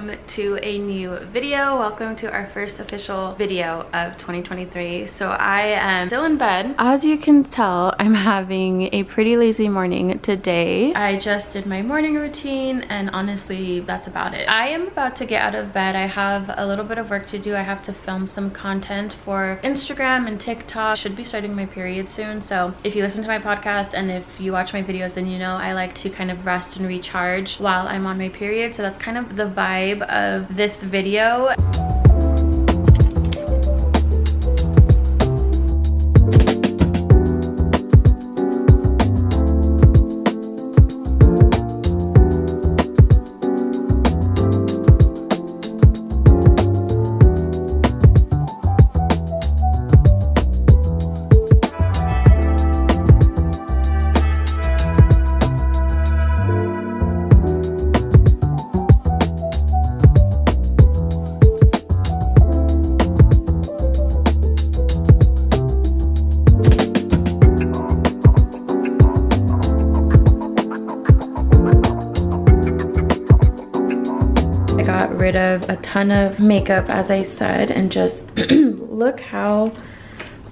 welcome to a new video. Welcome to our first official video of 2023. So I am still in bed. As you can tell, I'm having a pretty lazy morning today. I just did my morning routine and honestly, that's about it. I am about to get out of bed. I have a little bit of work to do. I have to film some content for Instagram and TikTok. Should be starting my period soon. So if you listen to my podcast and if you watch my videos, then you know I like to kind of rest and recharge while I'm on my period. So that's kind of the vibe of this video. Rid of a ton of makeup, as I said, and just look how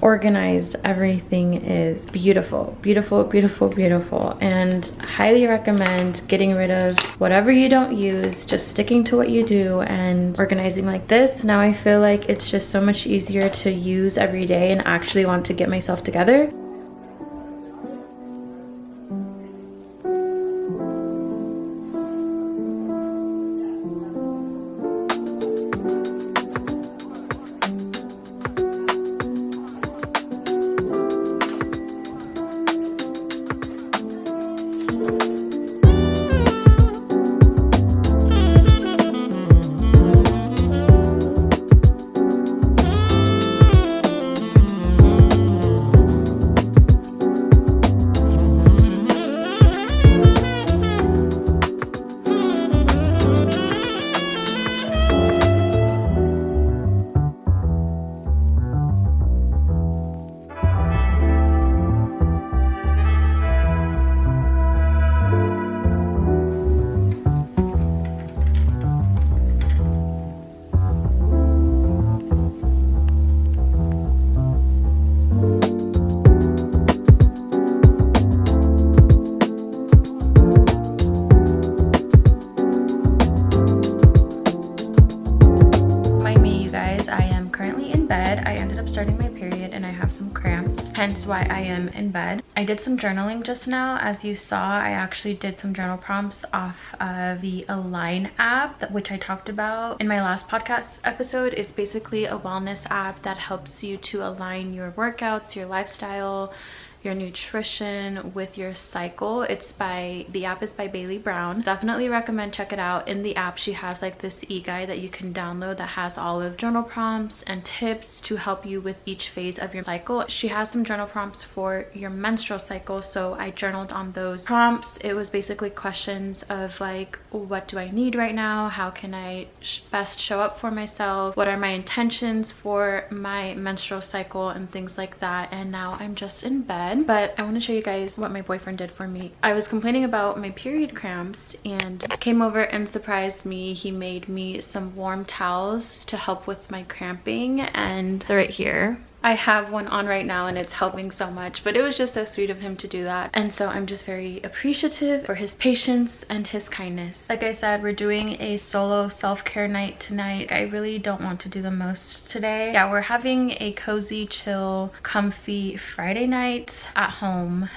organized everything is. Beautiful, beautiful, beautiful, beautiful. And highly recommend getting rid of whatever you don't use, just sticking to what you do and organizing like this. Now I feel like it's just so much easier to use every day and actually want to get myself together. Starting my period and I have some cramps, hence why I am in bed. I did some journaling just now. As you saw, I actually did some journal prompts off of the Align app, which I talked about in my last podcast episode. It's basically a wellness app that helps you to align your workouts, your lifestyle, your nutrition with your cycle. The app is by Bailey Brown. Definitely recommend check it out. In the app, she has like this e-guide that you can download that has all of journal prompts and tips to help you with each phase of your cycle. She has some journal prompts for your menstrual cycle, so I journaled on those prompts. It was basically questions of like, what do I need right now? How can I best show up for myself? What are my intentions for my menstrual cycle and things like that. And now I'm just in bed. But I want to show you guys what my boyfriend did for me. I was complaining about my period cramps and came over and surprised me. He made me some warm towels to help with my cramping, and they're right here. I have one on right now and it's helping so much, but it was just so sweet of him to do that. And so I'm just very appreciative for his patience and his kindness. Like I said, we're doing a solo self-care night tonight. I really don't want to do the most today. Yeah, we're having a cozy, chill, comfy Friday night at home.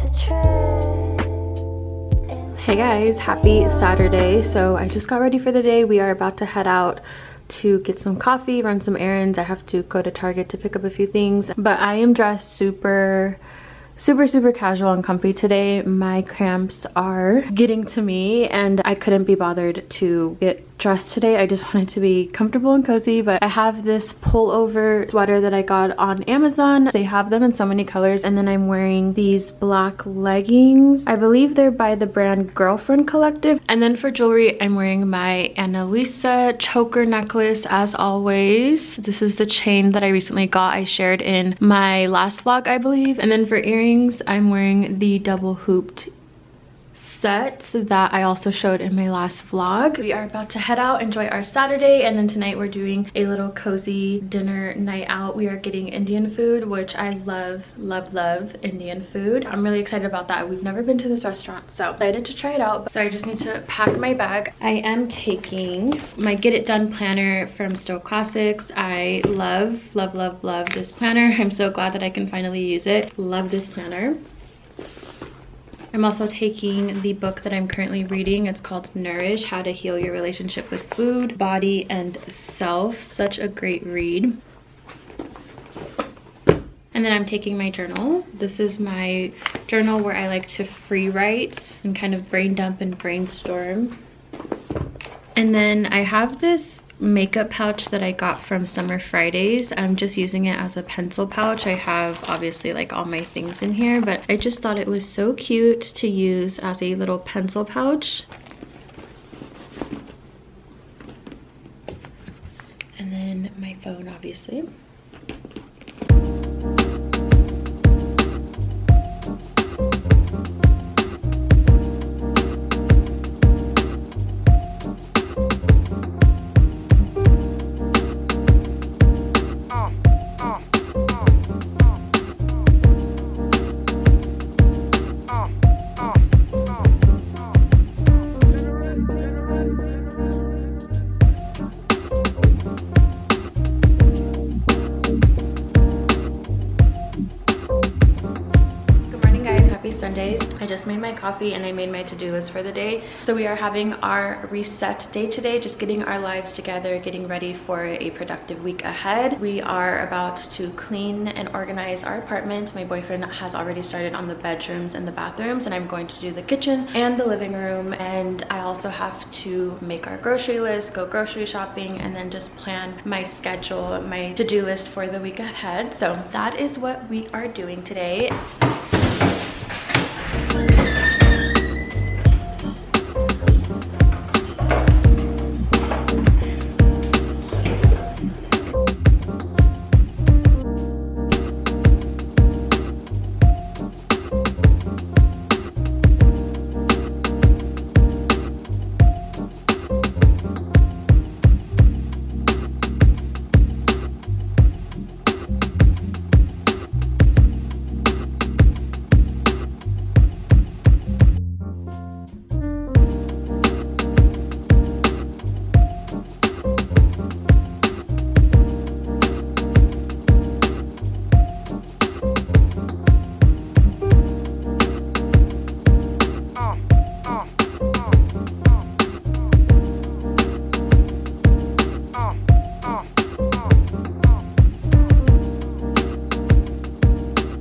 Hey guys, happy Saturday. So I just got ready for the day. We are about to head out to get some coffee, run some errands. I have to go to Target to pick up a few things, but I am dressed super casual and comfy today. My cramps are getting to me and I couldn't be bothered to get dressed today. I just wanted to be comfortable and cozy, but I have this pullover sweater that I got on Amazon. They have them in so many colors, and then I'm wearing these black leggings. I believe they're by the brand Girlfriend Collective. And then for jewelry, I'm wearing my Annalisa choker necklace as always. This is the chain that I recently got. I shared in my last vlog, I believe. And then for earrings, I'm wearing the double hooped set that I also showed in my last vlog. We are about to head out, enjoy our Saturday, and then tonight we're doing a little cozy dinner night out. We are getting Indian food, which I love Indian food. I'm really excited about that. We've never been to this restaurant, so excited to try it out. So I just need to pack my bag. I am taking my Get It Done planner from Stowe Classics. I love this planner. I'm so glad that I can finally use it. Love this planner. I'm also taking the book that I'm currently reading. It's called Nourish: How to Heal Your Relationship with Food, Body, and Self. Such a great read. And then I'm taking my journal. This is my journal where I like to free write and kind of brain dump and brainstorm. And then I have this makeup pouch that I got from Summer Fridays. I'm just using it as a pencil pouch. I have obviously like all my things in here, but I just thought it was so cute to use as a little pencil pouch. And then my phone, obviously. Sundays. I just made my coffee and I made my to-do list for the day. So we are having our reset day today, just getting our lives together, getting ready for a productive week ahead. We are about to clean and organize our apartment. My boyfriend has already started on the bedrooms and the bathrooms, and I'm going to do the kitchen and the living room. And I also have to make our grocery list, go grocery shopping, and then just plan my schedule, my to-do list for the week ahead. So that is what we are doing today.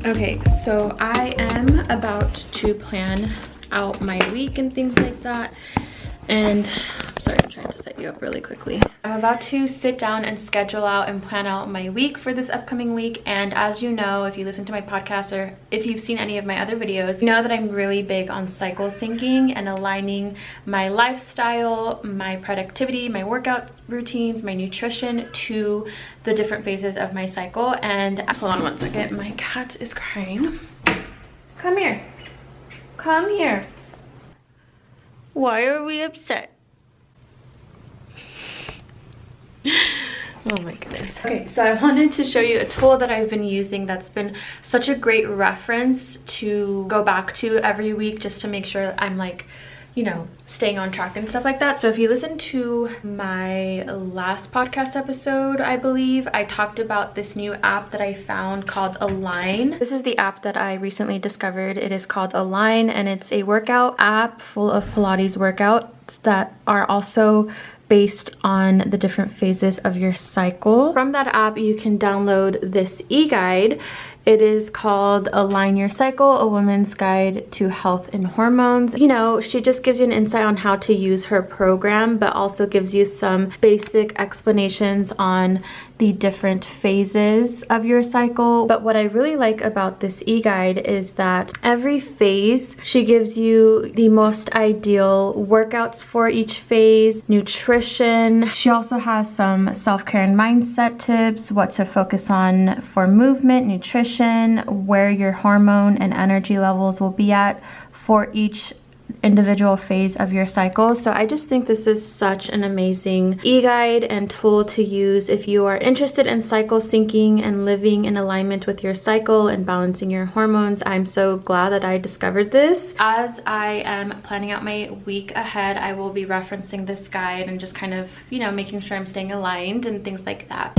Okay, so I am about to plan out my week and things like that. And I'm sorry, I'm trying to set you up really quickly. I'm about to sit down and schedule out and plan out my week for this upcoming week. And as you know, if you listen to my podcast or if you've seen any of my other videos, you know that I'm really big on cycle syncing and aligning my lifestyle, my productivity, my workout routines, my nutrition to the different phases of my cycle. And hold on one second, my cat is crying. Come here. Come here. Why are we upset? Oh my goodness. Okay, so I wanted to show you a tool that I've been using that's been such a great reference to go back to every week, just to make sure I'm like you know, staying on track and stuff like that. So if you listen to my last podcast episode, I believe I talked about this new app that I found called Align. This is the app that I recently discovered. It is called Align, and it's a workout app full of Pilates workouts that are also based on the different phases of your cycle. From that app, you can download this e-guide. It is called Align Your Cycle, A Woman's Guide to Health and Hormones. You know, she just gives you an insight on how to use her program, but also gives you some basic explanations on the different phases of your cycle. But what I really like about this e-guide is that every phase, she gives you the most ideal workouts for each phase, nutrition. She also has some self-care and mindset tips, what to focus on for movement, nutrition, where your hormone and energy levels will be at for each individual phase of your cycle. So I just think this is such an amazing e-guide and tool to use if you are interested in cycle syncing and living in alignment with your cycle and balancing your hormones. I'm so glad that I discovered this. As I am planning out my week ahead, I will be referencing this guide and just kind of, you know, making sure I'm staying aligned and things like that.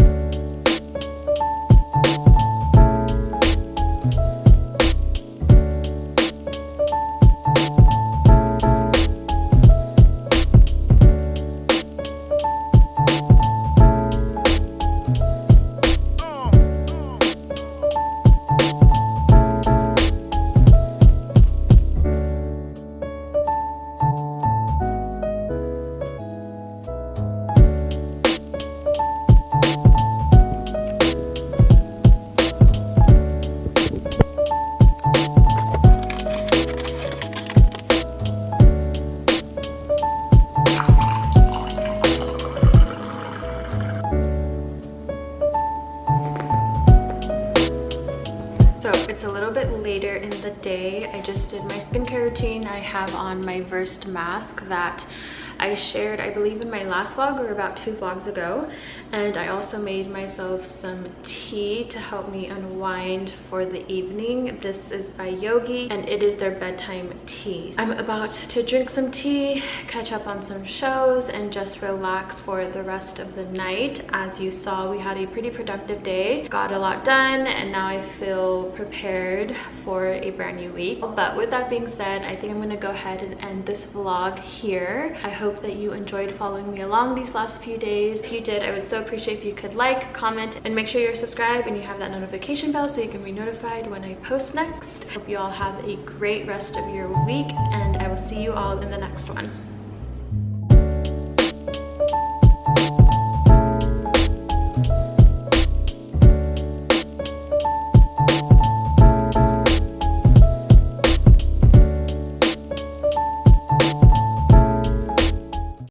It's a little bit later in the day. I just did my skincare routine. I have on my Versed mask that I shared, I believe, in my last vlog or about 2 vlogs ago. And I also made myself some tea to help me unwind for the evening. This is by Yogi and it is their bedtime tea. I'm about to drink some tea, catch up on some shows, and just relax for the rest of the night. As you saw, we had a pretty productive day, got a lot done, and now I feel prepared for a brand new week. But with that being said, I think I'm gonna go ahead and end this vlog here. I hope that you enjoyed following me along these last few days. If you did, I would so appreciate if you could like, comment, and make sure you're subscribed and you have that notification bell so you can be notified when I post next. Hope you all have a great rest of your week, and I will see you all in the next one.